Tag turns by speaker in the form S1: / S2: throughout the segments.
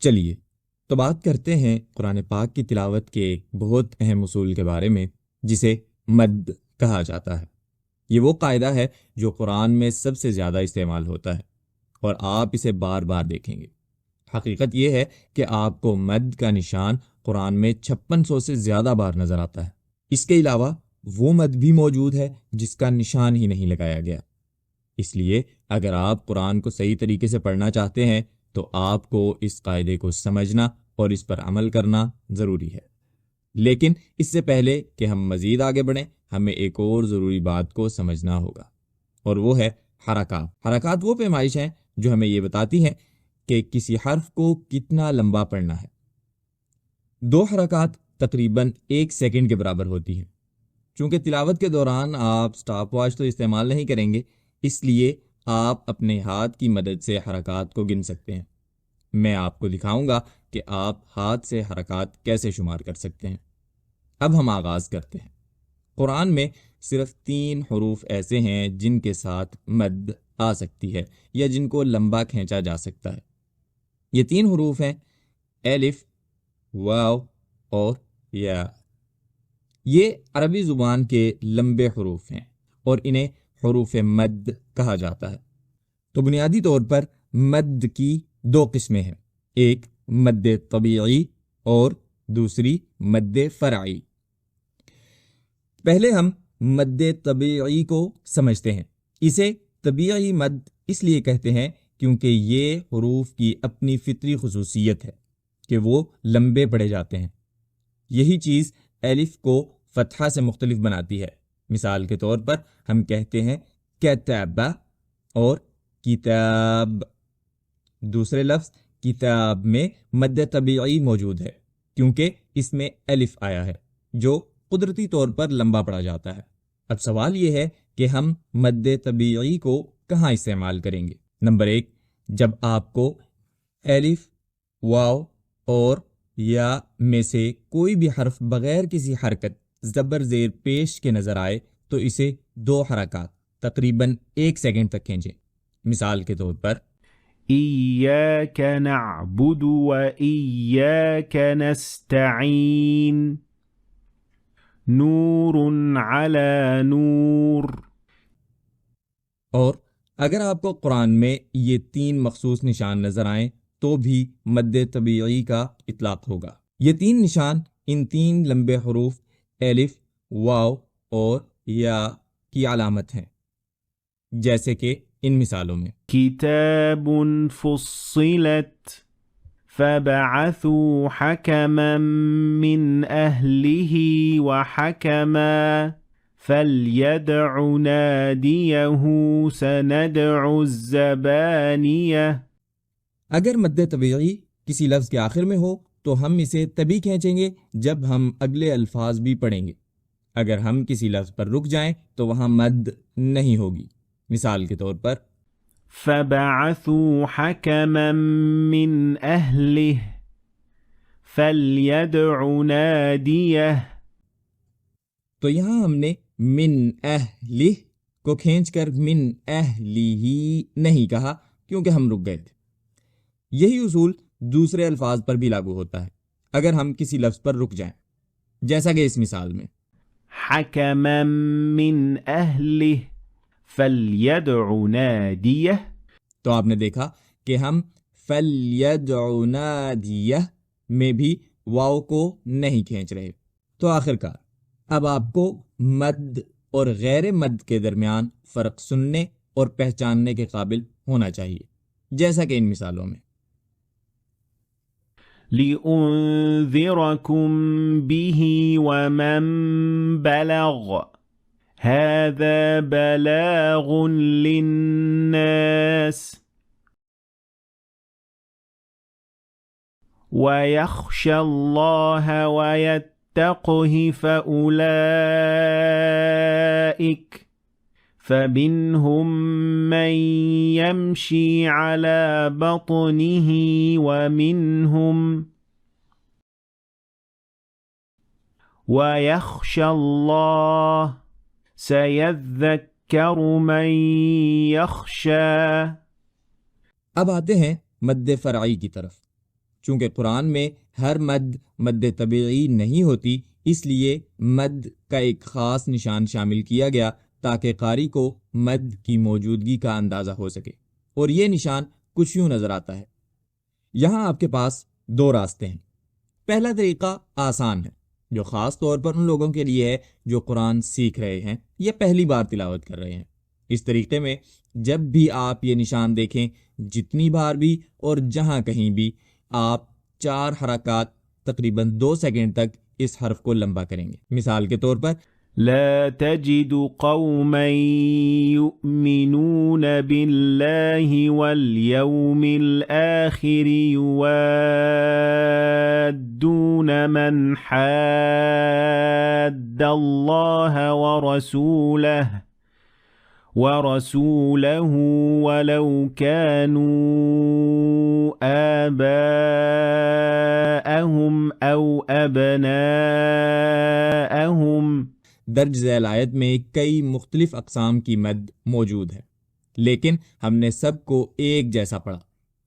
S1: چلیے تو بات کرتے ہیں قرآن پاک کی تلاوت کے ایک بہت اہم اصول کے بارے میں، جسے مد کہا جاتا ہے۔ یہ وہ قاعدہ ہے جو قرآن میں سب سے زیادہ استعمال ہوتا ہے، اور آپ اسے بار بار دیکھیں گے۔ حقیقت یہ ہے کہ آپ کو مد کا نشان قرآن میں 5600 سے زیادہ بار نظر آتا ہے۔ اس کے علاوہ وہ مد بھی موجود ہے جس کا نشان ہی نہیں لگایا گیا۔ اس لیے اگر آپ قرآن کو صحیح طریقے سے پڑھنا چاہتے ہیں تو آپ کو اس قاعدے کو سمجھنا اور اس پر عمل کرنا ضروری ہے۔ لیکن اس سے پہلے کہ ہم مزید آگے بڑھیں، ہمیں ایک اور ضروری بات کو سمجھنا ہوگا، اور وہ ہے حرکات۔ حرکات وہ پیمائش ہیں جو ہمیں یہ بتاتی ہیں کہ کسی حرف کو کتنا لمبا پڑھنا ہے۔ 2 حرکات تقریباً 1 سیکنڈ کے برابر ہوتی ہیں۔ چونکہ تلاوت کے دوران آپ سٹاپ واچ تو استعمال نہیں کریں گے، اس لیے آپ اپنے ہاتھ کی مدد سے حرکات کو گن سکتے ہیں۔ میں آپ کو دکھاؤں گا کہ آپ ہاتھ سے حرکات کیسے شمار کر سکتے ہیں۔ اب ہم آغاز کرتے ہیں۔ قرآن میں صرف 3 حروف ایسے ہیں جن کے ساتھ مد آ سکتی ہے یا جن کو لمبا کھینچا جا سکتا ہے۔ یہ 3 حروف ہیں الف، واو اور یا۔ یہ عربی زبان کے لمبے حروف ہیں اور انہیں حروف مد کہا جاتا ہے۔ تو بنیادی طور پر مد کی 2 قسمیں ہیں، ایک مد طبیعی اور دوسری مد فرعی۔ پہلے ہم مد طبیعی کو سمجھتے ہیں۔ اسے طبیعی مد اس لیے کہتے ہیں کیونکہ یہ حروف کی اپنی فطری خصوصیت ہے کہ وہ لمبے پڑھے جاتے ہیں۔ یہی چیز الف کو فتحہ سے مختلف بناتی ہے۔ مثال کے طور پر ہم کہتے ہیں کتاب اور کتاب۔ دوسرے لفظ کتاب میں مد طبیعی موجود ہے کیونکہ اس میں الف آیا ہے جو قدرتی طور پر لمبا پڑھا جاتا ہے۔ اب سوال یہ ہے کہ ہم مد طبیعی کو کہاں استعمال کریں گے؟ نمبر 1، جب آپ کو الف، واو اور یا میں سے کوئی بھی حرف بغیر کسی حرکت زبر زیر پیش کے نظر آئے تو اسے 2 حرکات تقریباً 1 سیکنڈ تک کھینچیں۔ مثال کے طور پر
S2: إياك نعبد وإياك نستعين نور على نور۔
S1: اور اگر آپ کو قرآن میں یہ 3 مخصوص نشان نظر آئیں تو بھی مد طبیعی کا اطلاق ہوگا۔ یہ 3 نشان ان 3 لمبے حروف الف، واو اور یا کی علامت ہیں، جیسے کہ ان مثالوں میں
S2: كتاب فصلت فبعثوا حكما من أهله وحكما فليدع ناديه سندع الزبانية۔
S1: اگر مد طبیعی کسی لفظ کے آخر میں ہو تو ہم اسے تبھی کھینچیں گے جب ہم اگلے الفاظ بھی پڑھیں گے۔ اگر ہم کسی لفظ پر رک جائیں تو وہاں مد نہیں ہوگی۔ مثال کے طور پر
S2: فبعثوا حكما من أهله فليدع ناديه۔
S1: تو یہاں ہم نے من اہلہ کو کھینچ کر من اہلہ نہیں کہا کیونکہ ہم رک گئے تھے۔ یہی اصول دوسرے الفاظ پر بھی لاگو ہوتا ہے اگر ہم کسی لفظ پر رک جائیں، جیسا کہ اس مثال میں
S2: حكما من أهله فليدع ناديه۔
S1: تو آپ نے دیکھا کہ ہم فَلْيَدْعُ نَادِيَهْ میں بھی واو کو نہیں کھینچ رہے۔ تو آخرکار اب آپ کو مد اور غیر مد کے درمیان فرق سننے اور پہچاننے کے قابل ہونا چاہیے، جیسا کہ ان مثالوں میں
S2: لِأُنذِرَكُم بِهِ وَمَن بَلَغَ هَذَا بَلَاغٌ لِلنَّاسِ وَيَخْشَى اللَّهَ وَيَتَّقْهِ فَمِنْهُم مَّن يَمْشِي عَلَى بَطْنِهِ وَيَخْشَى اللَّهَ سَيَذَّكَّرُ مَن يَخْشَى۔
S1: اب آتے ہیں مد فرعی کی طرف۔ چونکہ قرآن میں ہر مد مد طبیعی نہیں ہوتی، اس لیے مد کا ایک خاص نشان شامل کیا گیا تاکہ قاری کو مد کی موجودگی کا اندازہ ہو سکے، اور یہ نشان کچھ یوں نظر آتا ہے۔ یہاں آپ کے پاس دو راستے ہیں۔ پہلا طریقہ آسان ہے، جو خاص طور پر ان لوگوں کے لیے ہے جو قرآن سیکھ رہے ہیں یا پہلی بار تلاوت کر رہے ہیں۔ اس طریقے میں جب بھی آپ یہ نشان دیکھیں، جتنی بار بھی اور جہاں کہیں بھی، آپ 4 حرکات تقریباً 2 سیکنڈ تک اس حرف کو لمبا کریں گے۔ مثال کے طور پر
S2: لا تجد قوما يؤمنون بالله واليوم الآخر يوادون من حاد الله ورسوله ولو كانوا آباءهم أو أبناءهم۔
S1: درج ذیل آیت میں کئی مختلف اقسام کی مد موجود ہے، لیکن ہم نے سب کو ایک جیسا پڑھا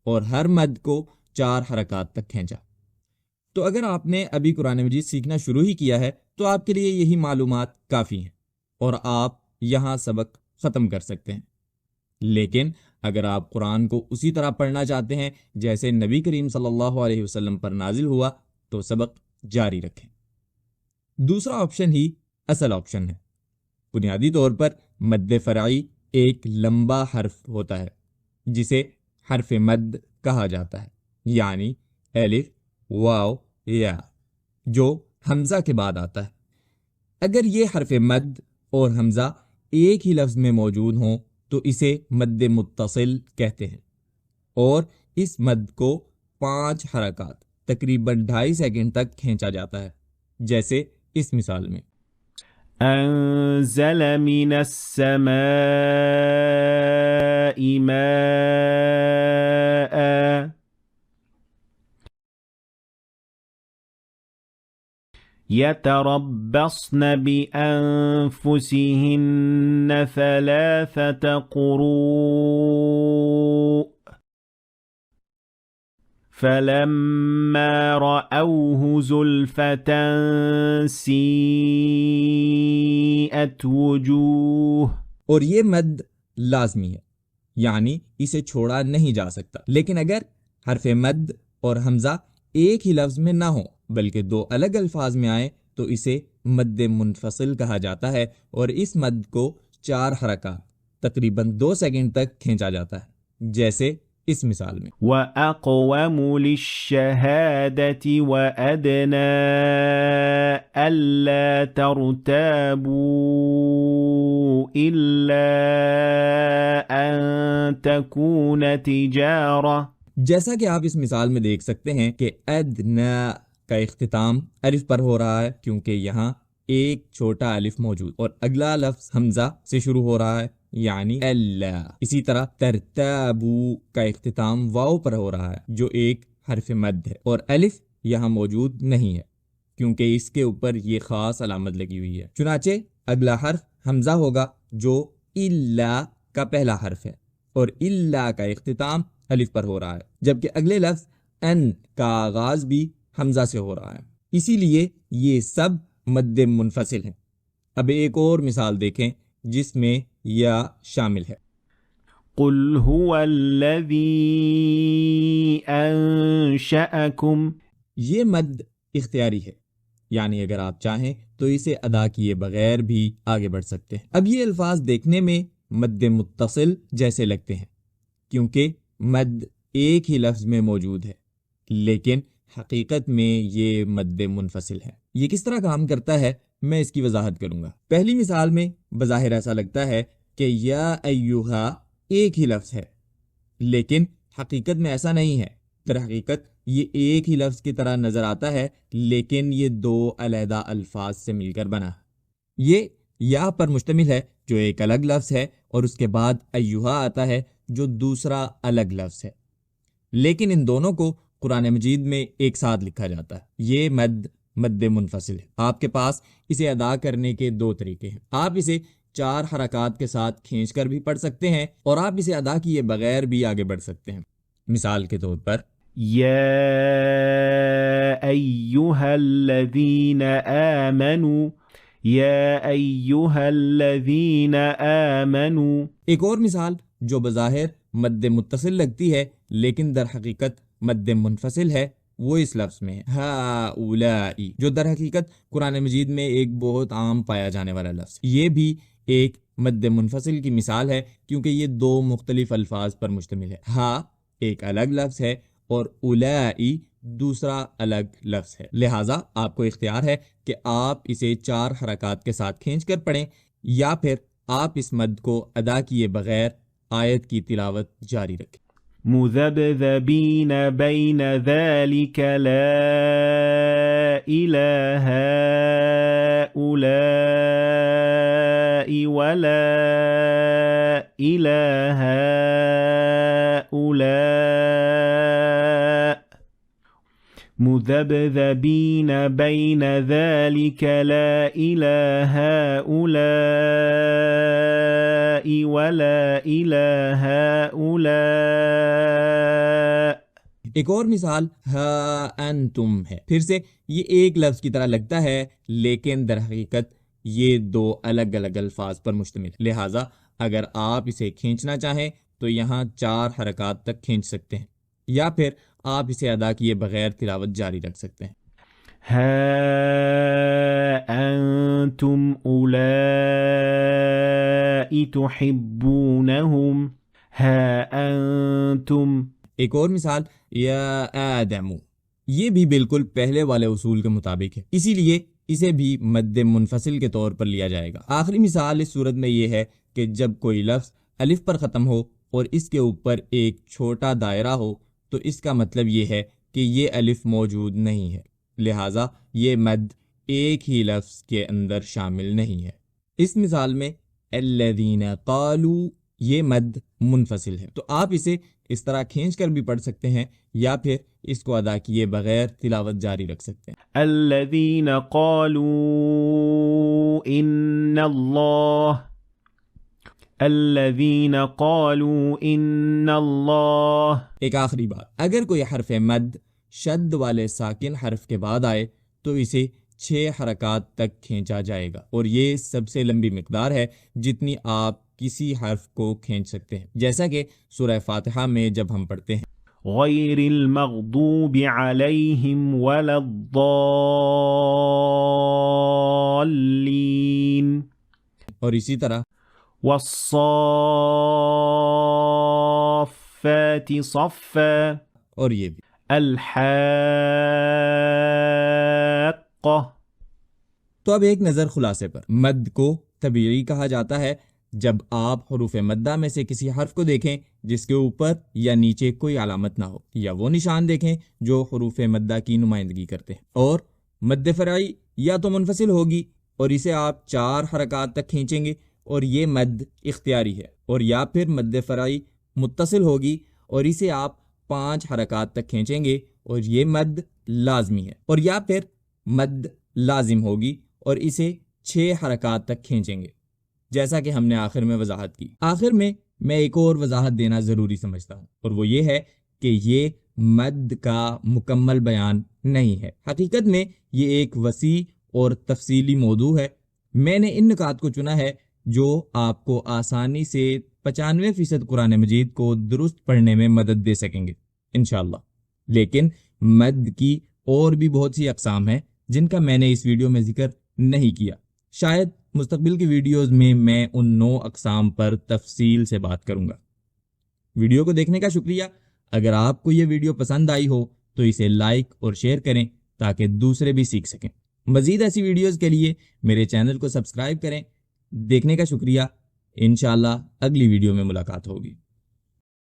S1: اور ہر مد کو 4 حرکات تک کھینچا۔ تو اگر آپ نے ابھی قرآن مجید سیکھنا شروع ہی کیا ہے تو آپ کے لیے یہی معلومات کافی ہیں اور آپ یہاں سبق ختم کر سکتے ہیں۔ لیکن اگر آپ قرآن کو اسی طرح پڑھنا چاہتے ہیں جیسے نبی کریم صلی اللہ علیہ وسلم پر نازل ہوا تو سبق جاری رکھیں۔ دوسرا آپشن ہی اصل آپشن ہے۔ بنیادی طور پر مد فرعی ایک لمبا حرف ہوتا ہے جسے حرف مد کہا جاتا ہے، یعنی الف، واو، یا، جو حمزہ کے بعد آتا ہے۔ اگر یہ حرف مد اور حمزہ ایک ہی لفظ میں موجود ہوں تو اسے مد متصل کہتے ہیں، اور اس مد کو 5 حرکات تقریباً 2.5 سیکنڈ تک کھینچا جاتا ہے، جیسے اس مثال میں
S2: انزل من السماء ماء يتربصن بأنفسهن 3 قروء فلما رأوه زلفة سيئت وجوه۔
S1: اور یہ مد لازمی ہے، یعنی اسے چھوڑا نہیں جا سکتا، لیکن اگر حرف مد اور حمزہ ایک ہی لفظ میں نہ ہوں بلکہ 2 الگ الفاظ میں آئیں تو اسے مد منفصل کہا جاتا ہے، اور اس مد کو 4 حرکات تقریباً 2 سیکنڈ تک کھینچا جاتا ہے، جیسے اس مثال میں
S2: وَأَقْوَمُ لِلشَّهَادَةِ وَأَدْنَى أَلَّا تَرْتَابُوا إِلَّا أَن تَكُونَ تِجَارَةً۔
S1: جیسا کہ آپ اس مثال میں دیکھ سکتے ہیں کہ ادنا کا اختتام الف پر ہو رہا ہے کیونکہ یہاں ایک چھوٹا الف موجود، اور اگلا لفظ حمزہ سے شروع ہو رہا ہے یعنی اللہ۔ اسی طرح ترتابو کا اختتام واو پر ہو رہا ہے جو ایک حرف مد ہے، اور الف یہاں موجود نہیں ہے کیونکہ اس کے اوپر یہ خاص علامت لگی ہوئی ہے۔ چنانچہ اگلا حرف حمزہ ہوگا جو اللہ کا پہلا حرف ہے، اور اللہ کا اختتام الف پر ہو رہا ہے، جبکہ اگلے لفظ ان کا آغاز بھی حمزہ سے ہو رہا ہے، اسی لیے یہ سب مد منفصل ہیں۔ اب ایک اور مثال دیکھیں جس میں یا شامل ہے۔
S2: قل هو الذی انشأکم۔
S1: یہ مد اختیاری ہے، یعنی اگر آپ چاہیں تو اسے ادا کیے بغیر بھی آگے بڑھ سکتے ہیں۔ اب یہ الفاظ دیکھنے میں مد متصل جیسے لگتے ہیں کیونکہ مد ایک ہی لفظ میں موجود ہے، لیکن حقیقت میں یہ مد منفصل ہے۔ یہ کس طرح کام کرتا ہے میں اس کی وضاحت کروں گا۔ پہلی مثال میں بظاہر ایسا لگتا ہے کہ یا ایوہا ایک ہی لفظ ہے، لیکن حقیقت میں ایسا نہیں ہے۔ در حقیقت یہ ایک ہی لفظ کی طرح نظر آتا ہے، لیکن یہ 2 علیحدہ الفاظ سے مل کر بنا ہے۔ یہ یا پر مشتمل ہے جو ایک الگ لفظ ہے، اور اس کے بعد ایوہا آتا ہے جو دوسرا الگ لفظ ہے، لیکن ان دونوں کو قرآن مجید میں ایک ساتھ لکھا جاتا ہے۔ یہ مد منفصل ہے۔ آپ کے پاس اسے ادا کرنے کے 2 طریقے ہیں۔ آپ اسے 4 حرکات کے ساتھ کھینچ کر بھی پڑھ سکتے ہیں، اور آپ اسے ادا کیے بغیر بھی آگے بڑھ سکتے ہیں۔ مثال کے طور پر
S2: يا أيها الذين آمنوا يا أيها الذين آمنوا.
S1: ایک اور مثال جو بظاہر مد متصل لگتی ہے لیکن در حقیقت مد منفصل ہے وہ اس لفظ میں ہے ہؤلائی، جو در حقیقت قرآن مجید میں ایک بہت عام پایا جانے والا لفظ. یہ بھی ایک مد منفصل کی مثال ہے کیونکہ یہ دو مختلف الفاظ پر مشتمل ہے. ہا ایک الگ لفظ ہے اور اولائی دوسرا الگ لفظ ہے، لہٰذا آپ کو اختیار ہے کہ آپ اسے 4 حرکات کے ساتھ کھینچ کر پڑھیں یا پھر آپ اس مد کو ادا کیے بغیر آیت کی تلاوت جاری رکھیں.
S2: مذبذبين بين ذلك لا إلى هؤلاء ولا إلى هؤلاء مذبذبين بين ذلك لا إلى هؤلاء ولا إلى هؤلاء.
S1: ایک اور مثال ہا انتم ہے. پھر سے یہ ایک لفظ کی طرح لگتا ہے لیکن در حقیقت یہ دو الگ الگ الفاظ پر مشتمل ہے، لہٰذا اگر آپ اسے کھینچنا چاہیں تو یہاں 4 حرکات تک کھینچ سکتے ہیں یا پھر آپ اسے ادا کیے بغیر تلاوت جاری رکھ سکتے ہیں.
S2: ها أنتم أولئك تحبونهم ها أنتم.
S1: ایک اور مثال یا آدم، یہ بھی بالکل پہلے والے اصول کے مطابق ہے، اسی لیے اسے بھی مد منفصل کے طور پر لیا جائے گا. آخری مثال اس صورت میں یہ ہے کہ جب کوئی لفظ الف پر ختم ہو اور اس کے اوپر ایک چھوٹا دائرہ ہو تو اس کا مطلب یہ ہے کہ یہ الف موجود نہیں ہے، لہٰذا یہ مد ایک ہی لفظ کے اندر شامل نہیں ہے. اس مثال میں الذین قالوا یہ مد منفصل ہے، تو آپ اسے اس طرح کھینچ کر بھی پڑھ سکتے ہیں یا پھر اس کو ادا کیے بغیر تلاوت جاری رکھ سکتے ہیں.
S2: الذين قالوا إن الله الذين قالوا إن الله.
S1: ایک آخری بات، اگر کوئی حرف مد شد والے ساکن حرف کے بعد آئے تو اسے 6 حرکات تک کھینچا جائے گا، اور یہ سب سے لمبی مقدار ہے جتنی آپ کسی حرف کو کھینچ سکتے ہیں، جیسا کہ سورہ فاتحہ میں جب ہم پڑھتے ہیں
S2: غير المغضوب عليهم ولا الضالين،
S1: اور اسی طرح
S2: والصافات صفا،
S1: اور یہ بھی.
S2: الحاقة.
S1: تو اب ایک نظر خلاصے پر. مد کو طبیعی کہا جاتا ہے جب آپ حروف مدہ میں سے کسی حرف کو دیکھیں جس کے اوپر یا نیچے کوئی علامت نہ ہو، یا وہ نشان دیکھیں جو حروف مدہ کی نمائندگی کرتے ہیں. اور مد فرعی یا تو منفصل ہوگی اور اسے آپ 4 حرکات تک کھینچیں گے اور یہ مد اختیاری ہے، اور یا پھر مد فرعی متصل ہوگی اور اسے آپ 5 حرکات تک کھینچیں گے اور یہ مد لازمی ہے، اور یا پھر مد لازم ہوگی اور اسے 6 حرکات تک کھینچیں گے جیسا کہ ہم نے آخر میں وضاحت کی. آخر میں ایک اور وضاحت دینا ضروری سمجھتا ہوں، اور وہ یہ ہے کہ یہ مد کا مکمل بیان نہیں ہے. حقیقت میں یہ ایک وسیع اور تفصیلی موضوع ہے. میں نے ان نکات کو چنا ہے جو آپ کو آسانی سے 95% قرآن مجید کو درست پڑھنے میں مدد دے سکیں گے انشاءاللہ. لیکن مد کی اور بھی بہت سی اقسام ہیں جن کا میں نے اس ویڈیو میں ذکر نہیں کیا. شاید مستقبل کی ویڈیوز میں ان 9 اقسام پر تفصیل سے بات کروں گا. ویڈیو کو دیکھنے کا شکریہ. اگر آپ کو یہ ویڈیو پسند آئی ہو تو اسے لائک اور شیئر کریں تاکہ دوسرے بھی سیکھ سکیں. مزید ایسی ویڈیوز کے لیے میرے چینل کو سبسکرائب کریں. دیکھنے کا شکریہ. انشاءاللہ اگلی ویڈیو میں ملاقات ہوگی.